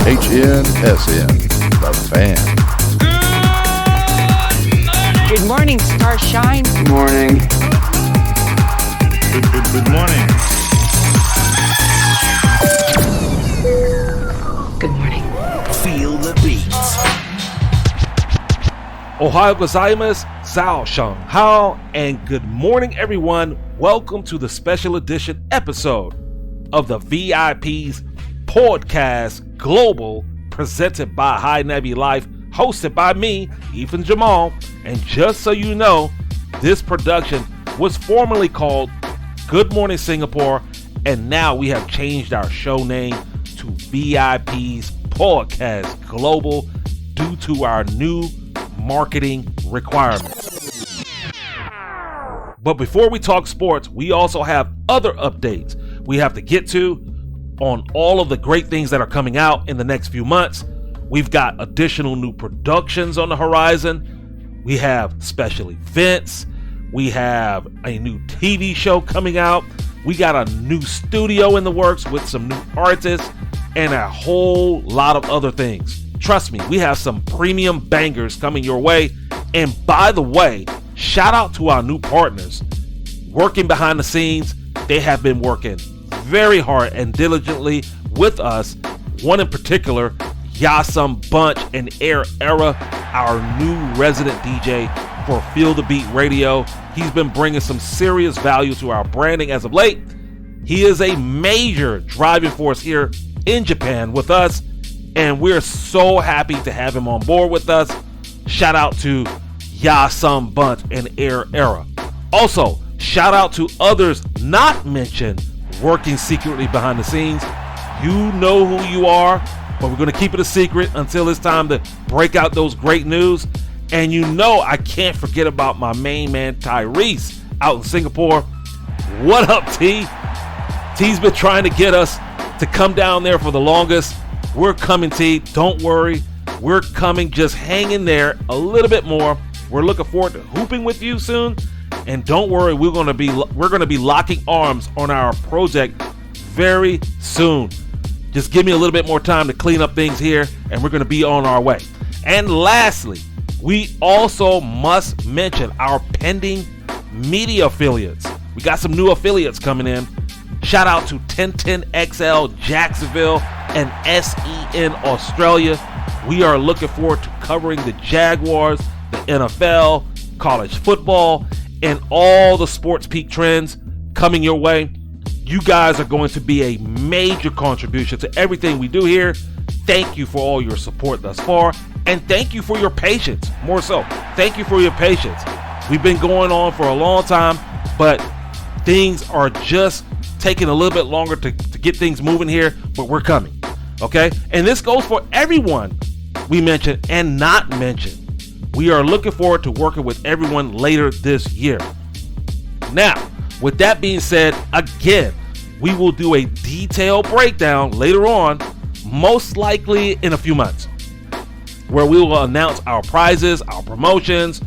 HNSN, The Fan. Good morning, Starshine. Good morning. Good morning. Good morning. Feel the beats. Ohio gozaimasu, Zhao Sheng Hao, and good morning, everyone. Welcome to the special edition episode of the VIP's Podcast Global, presented by High Navy Life, hosted by me, Ifan Jemal. And just so you know, this production was formerly called Good Morning Singapore, and now we have changed our show name to VIP's Podcast Global due to our new marketing requirements. But before we talk sports, we also have other updates we have to get to on all of the great things that are coming out in the next few months. We've got additional new productions on the horizon. We have special events. We have a new TV show coming out. We got a new studio in the works with some new artists and a whole lot of other things. Trust me, we have some premium bangers coming your way. And by the way, shout out to our new partners working behind the scenes. They have been working very hard and diligently with us. One in particular, Yasum Bunch and Air Era, our new resident DJ for Feel the Beat Radio. He's been bringing some serious value to our branding as of late. He is a major driving force here in Japan with us, and we're so happy to have him on board with us. Shout out to Yasum Bunch and Air Era. Also, shout out to others not mentioned working secretly behind the scenes. You know who you are, but we're going to keep it a secret until it's time to break out those great news. And you know I can't forget about my main man Tyrese out in Singapore. What up, T? T's been trying to get us to come down there for the longest. We're coming, T. Don't worry. We're coming. Just hang in there a little bit more. We're looking forward to hooping with you soon. And don't worry, we're going to be locking arms on our project very soon. Just give me a little bit more time to clean up things here, and we're going to be on our way. And lastly, we also must mention our pending media affiliates. We got some new affiliates coming in. Shout out to 1010XL Jacksonville and SEN Australia. We are looking forward to covering the Jaguars, the NFL, college football, and all the sports peak trends coming your way. You guys are going to be a major contribution to everything we do here. Thank you for all your support thus far, and thank you for your patience. More so, thank you for your patience. We've been going on for a long time, but things are just taking a little bit longer to get things moving here, but we're coming, okay? And this goes for everyone we mentioned and not mentioned. We are looking forward to working with everyone later this year. Now, with that being said, again, we will do a detailed breakdown later on, most likely in a few months, where we will announce our prizes, our promotions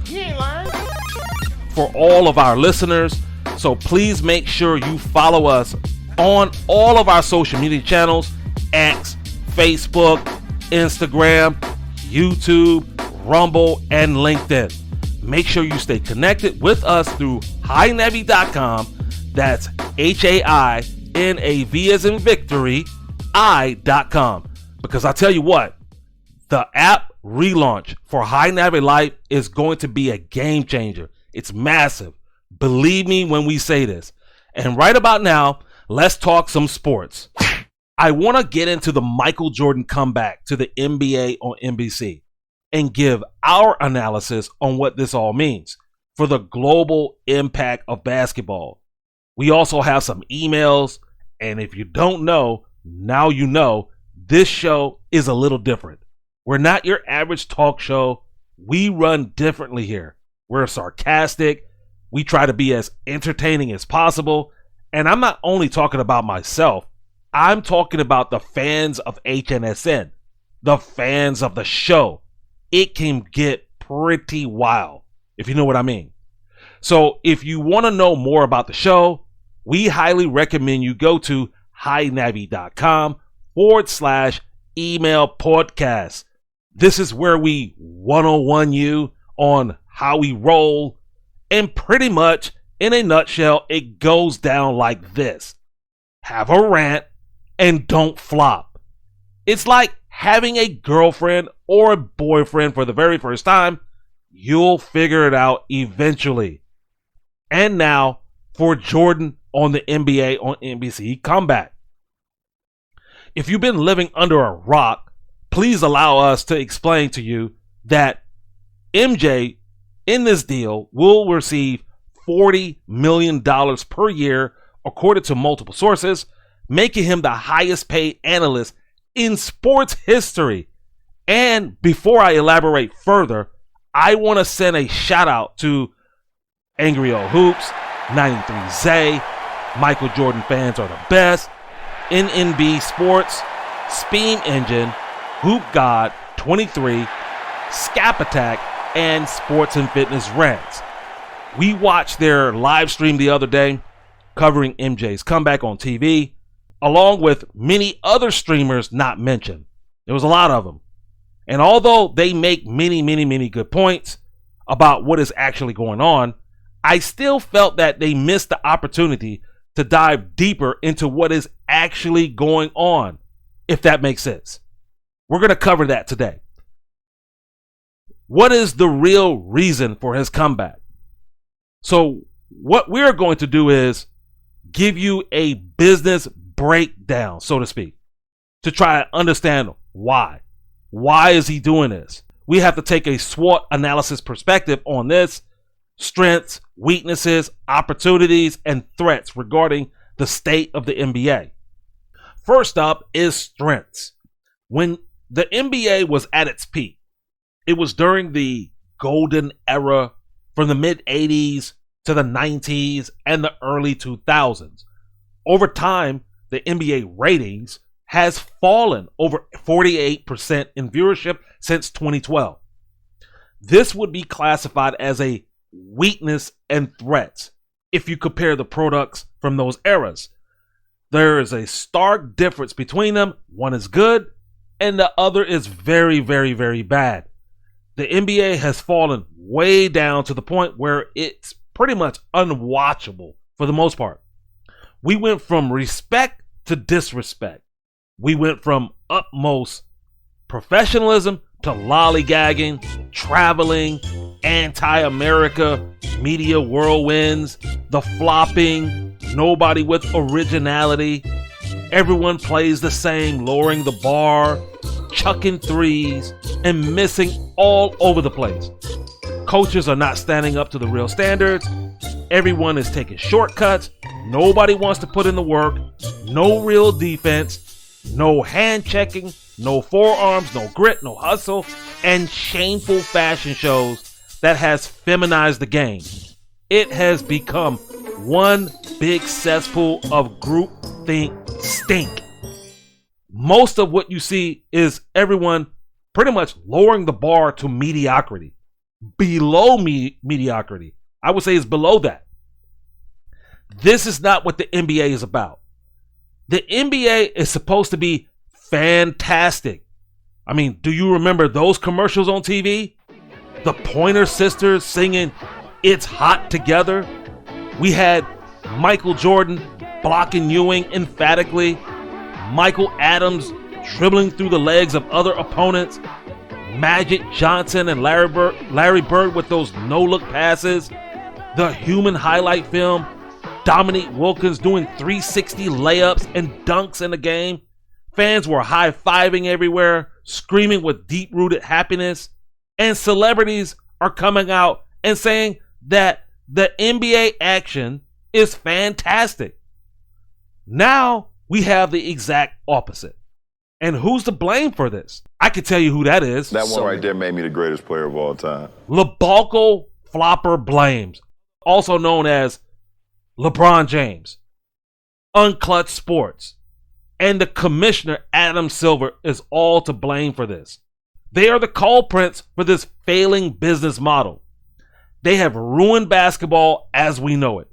for all of our listeners. So please make sure you follow us on all of our social media channels: X, Facebook, Instagram, YouTube, Rumble, and LinkedIn. Make sure you stay connected with us through HighNavy.com. That's HAINAV as in victory, I.com. Because I tell you what, the app relaunch for High Navy Life is going to be a game changer. It's massive. Believe me when we say this. And right about now, let's talk some sports. I want to get into the Michael Jordan comeback to the NBA on NBC and give our analysis on what this all means for the global impact of basketball. We also have some emails, and if you don't know, now you know, this show is a little different. We're not your average talk show. We run differently here. We're sarcastic. We try to be as entertaining as possible. And I'm not only talking about myself. I'm talking about the fans of HNSN, the fans of the show. It can get pretty wild, if you know what I mean. So if you want to know more about the show, we highly recommend you go to highnavy.com email podcast. This is where we 101 you on how we roll, and pretty much in a nutshell, it goes down like this. Have a rant and don't flop. It's like having a girlfriend or a boyfriend for the very first time. You'll figure it out eventually. And now for Jordan on the NBA on NBC comeback. If you've been living under a rock, please allow us to explain to you that MJ in this deal will receive $40 million per year, according to multiple sources, making him the highest paid analyst in sports history. And before I elaborate further, I want to send a shout out to Angry Old Hoops, 93 Zay, Michael Jordan fans are the best, NNB Sports, Steam Engine, Hoop God 23, Scap Attack, and Sports and Fitness Rants. We watched their live stream the other day covering MJ's comeback on TV, along with many other streamers not mentioned. There was a lot of them. And although they make many good points about what is actually going on, I still felt that they missed the opportunity to dive deeper into what is actually going on, if that makes sense. We're going to cover that today. What is the real reason for his comeback? So what we're going to do is give you a business breakdown, so to speak, to try to understand why. Why is he doing this? We have to take a SWOT analysis perspective on this, strengths, weaknesses, opportunities, and threats regarding the state of the NBA. First up is strengths. When the NBA was at its peak, it was during the golden era from the mid-'80s to the 90s and the early 2000s. Over time, the NBA ratings has fallen over 48% in viewership since 2012. This would be classified as a weakness and threats if you compare the products from those eras. There is a stark difference between them. One is good and the other is very bad. The NBA has fallen way down to the point where it's pretty much unwatchable for the most part. We went from respect to disrespect. We went from utmost professionalism to lollygagging, traveling, anti-America, media whirlwinds, the flopping, nobody with originality. Everyone plays the same, lowering the bar, chucking threes, and missing all over the place. Coaches are not standing up to the real standards. Everyone is taking shortcuts. Nobody wants to put in the work. No real defense. No hand checking. No forearms. No grit. No hustle. And shameful fashion shows that has feminized the game. It has become one big cesspool of groupthink stink. Most of what you see is everyone pretty much lowering the bar to mediocrity. Below mediocrity. I would say it's below that. This is not what the NBA is about. The NBA is supposed to be fantastic. I mean, do you remember those commercials on TV? The Pointer Sisters singing "It's Hot Together." We had Michael Jordan blocking Ewing emphatically. Michael Adams dribbling through the legs of other opponents. Magic Johnson and Larry Bird with those no-look passes. The human highlight film. Dominique Wilkins doing 360 layups and dunks in the game. Fans were high-fiving everywhere, screaming with deep-rooted happiness. And celebrities are coming out and saying that the NBA action is fantastic. Now we have the exact opposite. And who's to blame for this? I can tell you who that is. That one right there made me the greatest player of all time. LeBalco Flopper Blames, also known as LeBron James, Unclutch Sports, and the commissioner Adam Silver is all to blame for this. They are the culprits for this failing business model. They have ruined basketball as we know it,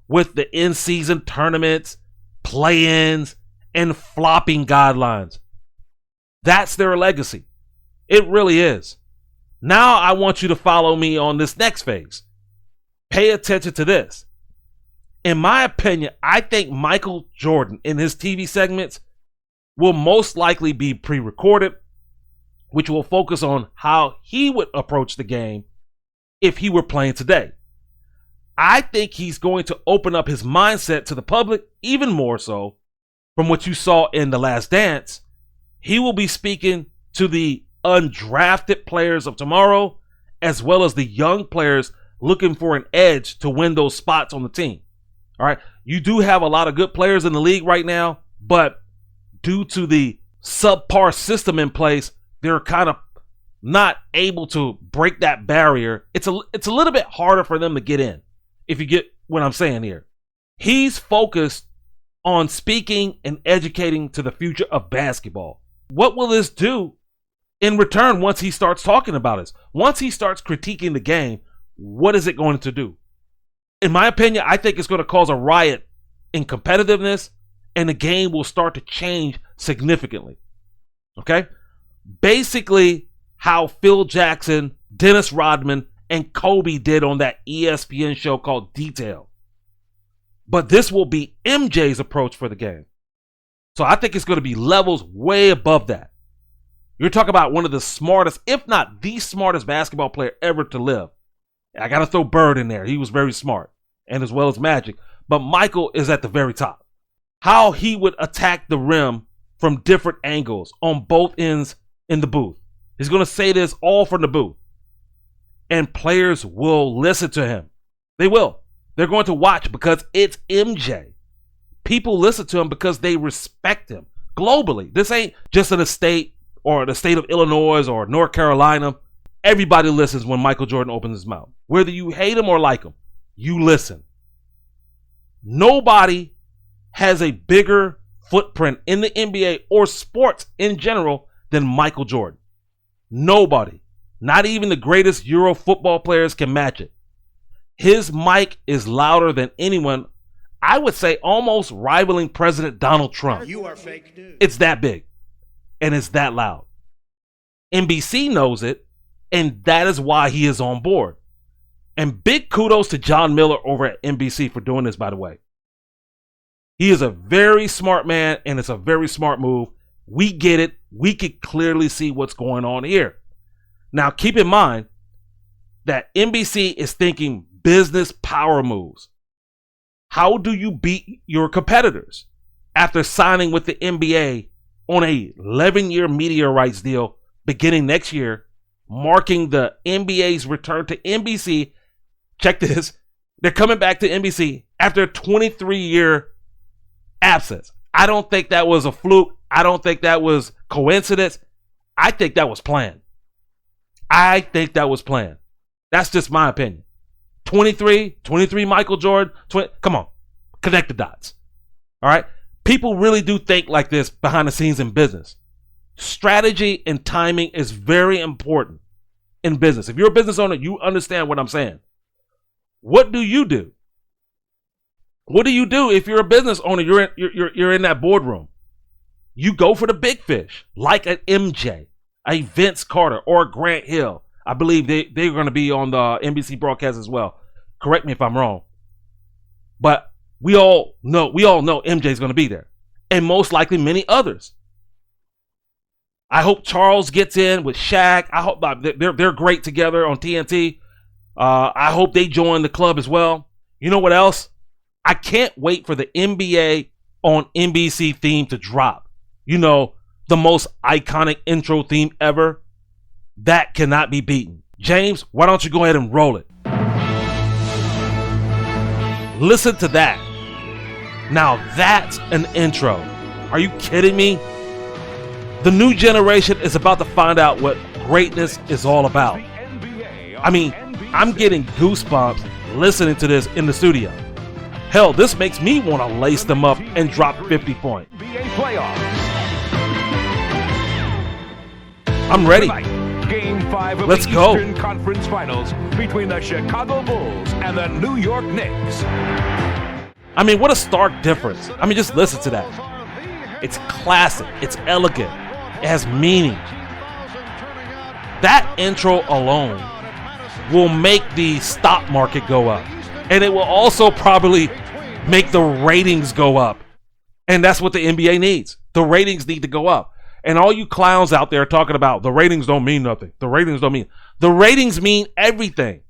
with the in-season tournaments, play-ins, and flopping guidelines. That's their legacy. It really is. Now I want you to follow me on this next phase. Pay attention to this. In my opinion, I think Michael Jordan in his TV segments will most likely be pre-recorded, which will focus on how he would approach the game if he were playing today. I think he's going to open up his mindset to the public even more so. From what you saw in The Last Dance, he will be speaking to the undrafted players of tomorrow, as well as the young players looking for an edge to win those spots on the team. All right. You do have a lot of good players in the league right now, but due to the subpar system in place, they're kind of not able to break that barrier. It's a little bit harder for them to get in, if you get what I'm saying here. He's focused on speaking and educating to the future of basketball. What will this do in return once he starts talking about it? Once he starts critiquing the game, what is it going to do? In my opinion, I think it's going to cause a riot in competitiveness, and the game will start to change significantly. Okay? Basically, how Phil Jackson, Dennis Rodman, and Kobe did on that ESPN show called Detail. But this will be MJ's approach for the game. So I think it's going to be levels way above that. You're talking about one of the smartest, if not the smartest basketball player ever to live. I got to throw Bird in there. He was very smart, and as well as Magic. But Michael is at the very top. How he would attack the rim from different angles on both ends in the booth. He's going to say this all from the booth. And players will listen to him. They will. They're going to watch because it's MJ. People listen to him because they respect him globally. This ain't just in a state or the state of Illinois or North Carolina. Everybody listens when Michael Jordan opens his mouth. Whether you hate him or like him, you listen. Nobody has a bigger footprint in the NBA or sports in general than Michael Jordan. Nobody. Not even the greatest Euro football players can match it. His mic is louder than anyone, I would say almost rivaling President Donald Trump. You are fake news. It's that big, and it's that loud. NBC knows it, and that is why he is on board. And big kudos to John Miller over at NBC for doing this, by the way. He is a very smart man, and it's a very smart move. We get it. We can clearly see what's going on here. Now, keep in mind that NBC is thinking business power moves. How do you beat your competitors after signing with the NBA on a 11-year media rights deal beginning next year, marking the NBA's return to NBC? Check this. They're coming back to NBC after a 23-year absence. I don't think that was a fluke. I don't think that was coincidence. I think that was planned. That's just my opinion. 23 Michael Jordan. Come on, connect the dots. All right? People really do think like this behind the scenes in business. Strategy and timing is very important in business. If you're a business owner, you understand what I'm saying. What do you do? What do you do if you're a business owner? You're in that boardroom. You go for the big fish, like an MJ, a Vince Carter, or a Grant Hill. I believe they're going to be on the NBC broadcast as well. Correct me if I'm wrong. But we all know MJ's going to be there. And most likely many others. I hope Charles gets in with Shaq. I hope they're great together on TNT. I hope they join the club as well. You know what else? I can't wait for the NBA on NBC theme to drop. You know, the most iconic intro theme ever. That cannot be beaten. James, why don't you go ahead and roll it? Listen to that. Now that's an intro. Are you kidding me? The new generation is about to find out what greatness is all about. I mean, I'm getting goosebumps listening to this in the studio. Hell, this makes me want to lace them up and drop 50 points. I'm ready. Game 5 of Let's the go. Eastern Conference Finals between the Chicago Bulls and the New York Knicks. I mean, what a stark difference. I mean, just listen to that. It's classic. It's elegant. It has meaning. That intro alone will make the stock market go up. And it will also probably make the ratings go up. And that's what the NBA needs. The ratings need to go up. And all you clowns out there talking about the ratings don't mean nothing. The ratings mean everything.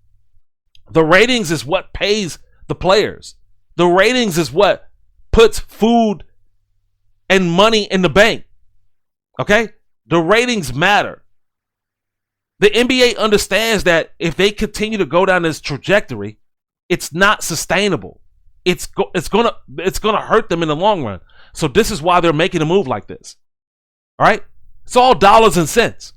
The ratings is what pays the players. The ratings is what puts food and money in the bank. Okay? The ratings matter. The NBA understands that if they continue to go down this trajectory, it's not sustainable. It's gonna hurt them in the long run. So this is why they're making a move like this. All right? It's all dollars and cents.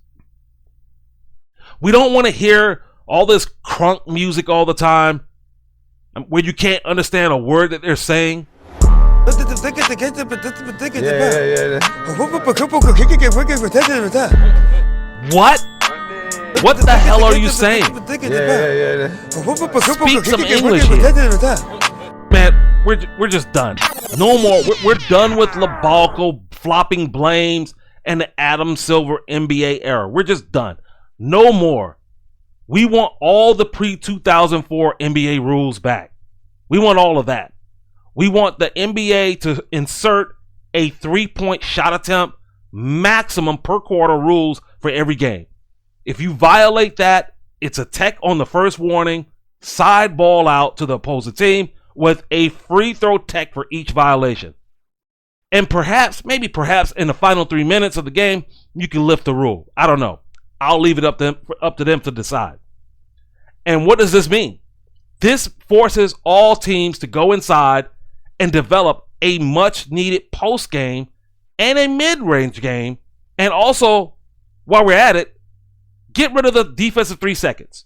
We don't want to hear all this crunk music all the time where you can't understand a word that they're saying. What? What the hell are you saying? Speak some English here. Man, we're just done. No more. We're done with LaBalco flopping blames and the Adam Silver NBA era. We're just done. No more. We want all the pre-2004 NBA rules back. We want all of that. We want the NBA to insert a 3-point shot attempt maximum per quarter rules for every game. If you violate that, it's a tech on the first warning, side ball out to the opposing team with a free throw tech for each violation. And perhaps in the final 3 minutes of the game, you can lift the rule. I don't know. I'll leave it up to them to decide. And what does this mean? This forces all teams to go inside and develop a much needed post game and a mid-range game. And also, while we're at it, get rid of the defensive 3 seconds.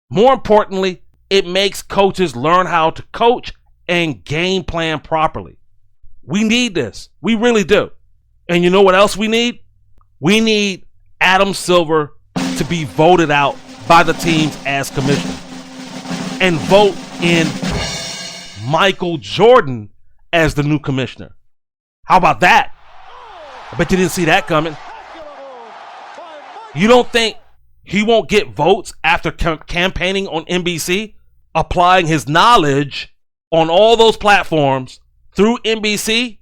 More importantly, it makes coaches learn how to coach and game plan properly. We need this. We really do. And you know what else we need? We need Adam Silver to be voted out by the teams as commissioner and vote in Michael Jordan as the new commissioner. How about that? I bet you didn't see that coming. You don't think he won't get votes after campaigning on NBC, applying his knowledge on all those platforms through NBC,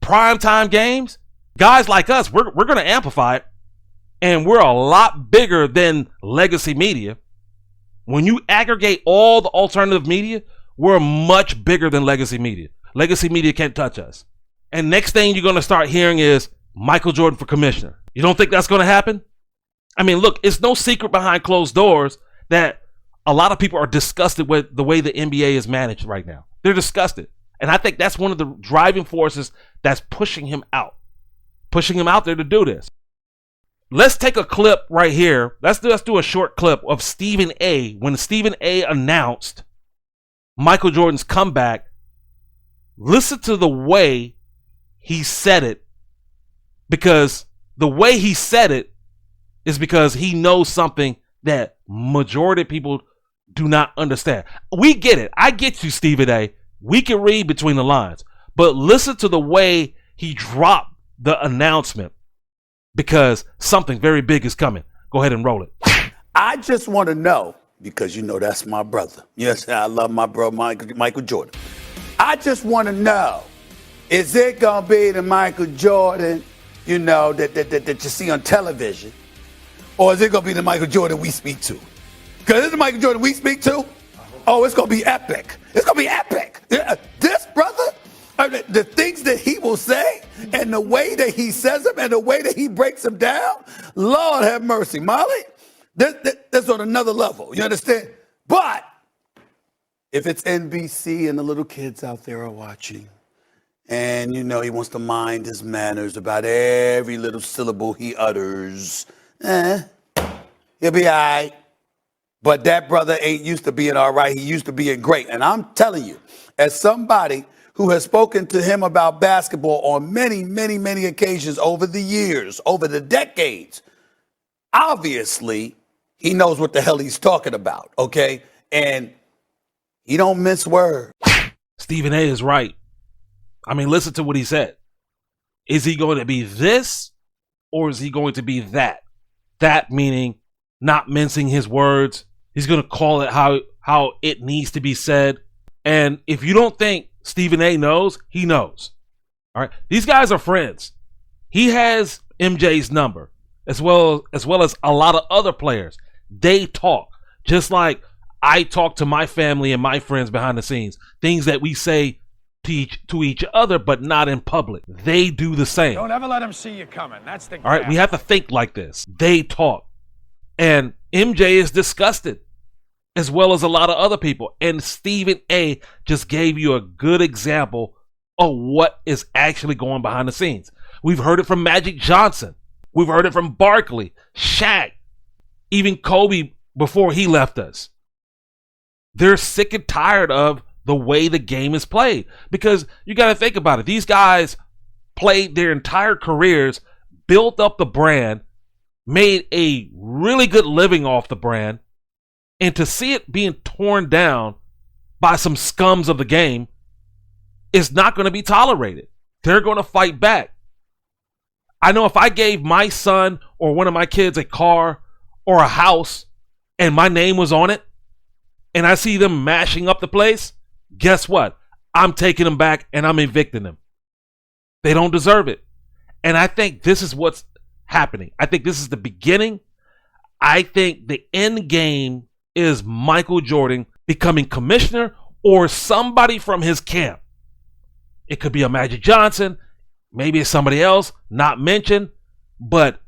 primetime games? Guys like us, we're going to amplify it, and we're a lot bigger than legacy media. When you aggregate all the alternative media, we're much bigger than legacy media. Legacy media can't touch us. And next thing you're going to start hearing is Michael Jordan for commissioner. You don't think that's going to happen? I mean, look, it's no secret behind closed doors that a lot of people are disgusted with the way the NBA is managed right now. They're disgusted. And I think that's one of the driving forces that's pushing him out there to do this. Let's take a clip right here. Let's do a short clip of Stephen A. When Stephen A. announced Michael Jordan's comeback. Listen to the way he said it, because the way he said it is because he knows something that majority of people do not understand. We get it. I get you, Stephen A. We can read between the lines, but listen to the way he dropped the announcement, because something very big is coming. Go ahead and roll it. I just want to know, because you know that's my brother. Yes, I love my brother Michael Jordan. I just want to know, is it going to be the Michael Jordan, you know, that you see on television? Or is it going to be the Michael Jordan we speak to? Because it's the Michael Jordan we speak to. Oh, it's going to be epic. It's going to be epic. This brother, the things that he will say and the way that he says them and the way that he breaks them down, Lord have mercy. Molly, that's on another level. You understand? But if it's NBC and the little kids out there are watching, and, you know, he wants to mind his manners about every little syllable he utters, he'll be all right. But that brother ain't used to being all right. He used to being great. And I'm telling you, as somebody who has spoken to him about basketball on many, many, many occasions over the years, over the decades, obviously he knows what the hell he's talking about, okay? And he don't mince words. Stephen A. is right. I mean, listen to what he said. Is he going to be this, or is he going to be that? That meaning not mincing his words. He's going to call it how it needs to be said. And if you don't think Stephen A knows, he knows. All right. These guys are friends. He has MJ's number as well as a lot of other players. They talk just like I talk to my family and my friends behind the scenes. Things that we say to each other, but not in public. They do the same. Don't ever let them see you coming. That's the All right. We have to think like this. They talk. And MJ is disgusted, as well as a lot of other people. And Stephen A just gave you a good example of what is actually going behind the scenes. We've heard it from Magic Johnson. We've heard it from Barkley, Shaq, even Kobe before he left us. They're sick and tired of the way the game is played. Because you got to think about it. These guys played their entire careers, built up the brand, made a really good living off the brand, and to see it being torn down by some scums of the game is not going to be tolerated. They're going to fight back. I know if I gave my son or one of my kids a car or a house and my name was on it, and I see them mashing up the place, guess what? I'm taking them back and I'm evicting them. They don't deserve it. And I think this is what's happening. I think this is the beginning. I think the end game is Michael Jordan becoming commissioner or somebody from his camp. It could be a Magic Johnson, maybe it's somebody else, not mentioned, but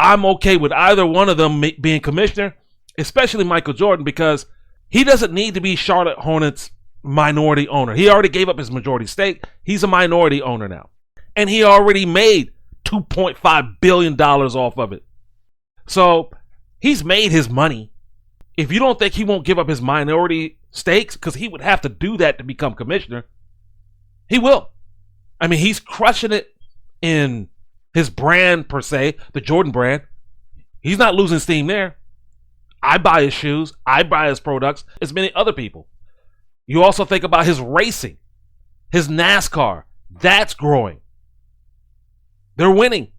I'm okay with either one of them being commissioner, especially Michael Jordan, because he doesn't need to be Charlotte Hornets minority owner. He already gave up his majority stake. He's a minority owner now. And he already made $2.5 billion off of it. So he's made his money. If you don't think he won't give up his minority stakes, because he would have to do that to become commissioner, he will. I mean, he's crushing it in his brand per se, the Jordan brand. He's not losing steam there. I buy his shoes. I buy his products, as many other people. You also think about his racing, his NASCAR. That's growing. They're winning.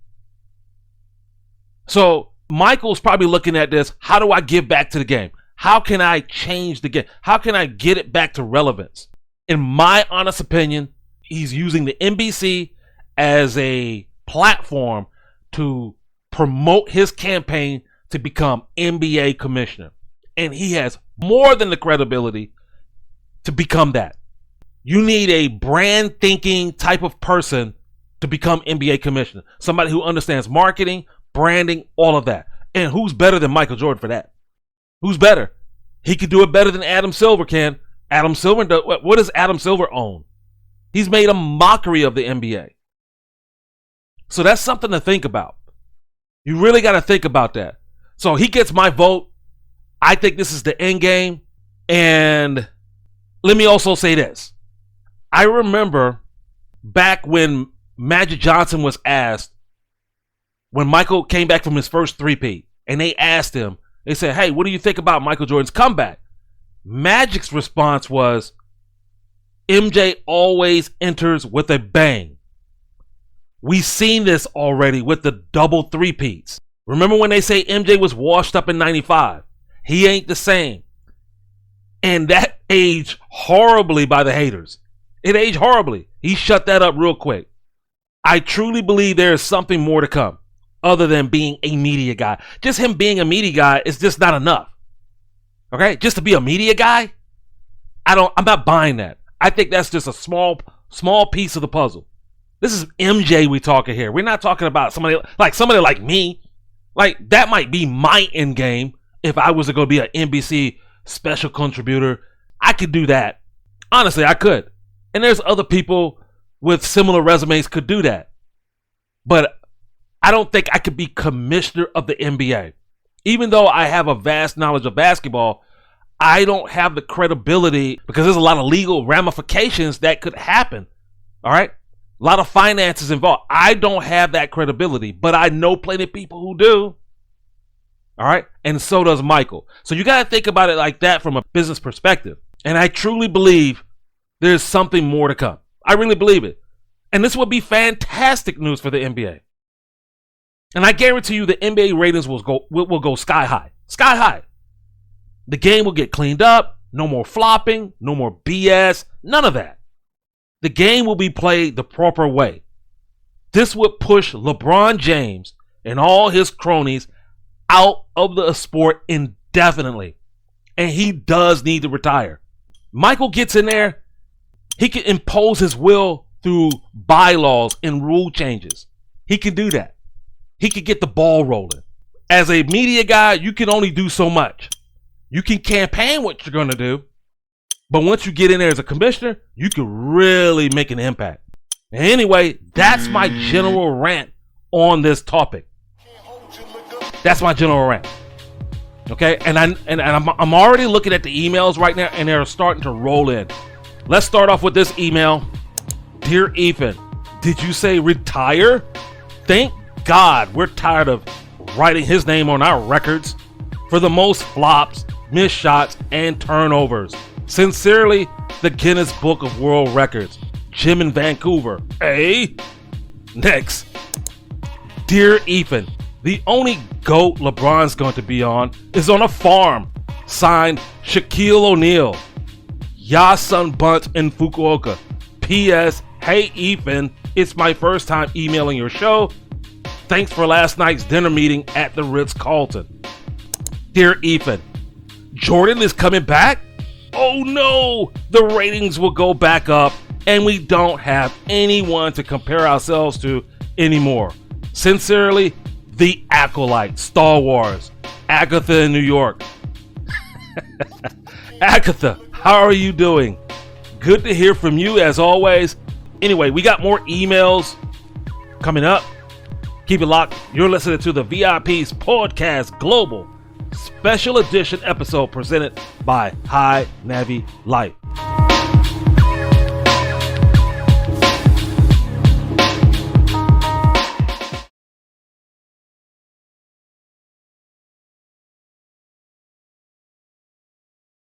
So Michael's probably looking at this. How do I give back to the game? How can I change the game? How can I get it back to relevance? In my honest opinion, he's using the NBC as a platform to promote his campaign to become NBA commissioner. And he has more than the credibility to become that. You need a brand thinking type of person to become NBA commissioner. Somebody who understands marketing, branding, all of that. And who's better than Michael Jordan for that? Who's better? He could do it better than Adam Silver can. Adam Silver, what does Adam Silver own? He's made a mockery of the NBA. So that's something to think about. You really got to think about that. So he gets my vote. I think this is the end game. And let me also say this. I remember back when Magic Johnson was asked, when Michael came back from his first three-peat, and they asked him, they said, hey, what do you think about Michael Jordan's comeback? Magic's response was, MJ always enters with a bang. We've seen this already with the double three-peats. Remember when they say MJ was washed up in 95? He ain't the same. And that aged horribly by the haters. It aged horribly. He shut that up real quick. I truly believe there is something more to come other than being a media guy. Just him being a media guy is just not enough. Okay? Just to be a media guy? I'm not buying that. I think that's just a small piece of the puzzle. This is MJ we talking here. We're not talking about somebody like me. Like, that might be my end game if I was to go be an NBC special contributor. I could do that. Honestly, I could. And there's other people with similar resumes could do that. But I don't think I could be commissioner of the NBA. Even though I have a vast knowledge of basketball, I don't have the credibility because there's a lot of legal ramifications that could happen. All right? A lot of finances involved. I don't have that credibility, but I know plenty of people who do. All right? And so does Michael. So you got to think about it like that from a business perspective. And I truly believe there's something more to come. I really believe it. And this would be fantastic news for the NBA. And I guarantee you the NBA ratings will go sky high. Sky high. The game will get cleaned up. No more flopping. No more BS. None of that. The game will be played the proper way. This would push LeBron James and all his cronies out of the sport indefinitely. And he does need to retire. Michael gets in there. He can impose his will through bylaws and rule changes. He can do that. He can get the ball rolling. As a media guy, you can only do so much. You can campaign what you're going to do. But once you get in there as a commissioner, you can really make an impact. And anyway, that's my general rant on this topic. That's my general rant. Okay, and I'm already looking at the emails right now, and they're starting to roll in. Let's start off with this email. Dear Ethan, did you say retire? Thank God we're tired of writing his name on our records for the most flops, missed shots, and turnovers. Sincerely, the Guinness Book of World Records, Jim in Vancouver. Next. Dear Ethan, the only GOAT LeBron's going to be on is on a farm. Signed, Shaquille O'Neal. Yasun Bunt in Fukuoka. P.S. Hey Ethan, it's my first time emailing your show. Thanks for last night's dinner meeting at the Ritz-Carlton. Dear Ethan, Jordan is coming back? Oh no! The ratings will go back up and we don't have anyone to compare ourselves to anymore. Sincerely, the Acolyte, Star Wars, Agatha in New York. Agatha, how are you doing? Good to hear from you as always. Anyway, we got more emails coming up. Keep it locked. You're listening to the VIP's Podcast Global Special Edition episode presented by High Navy Life.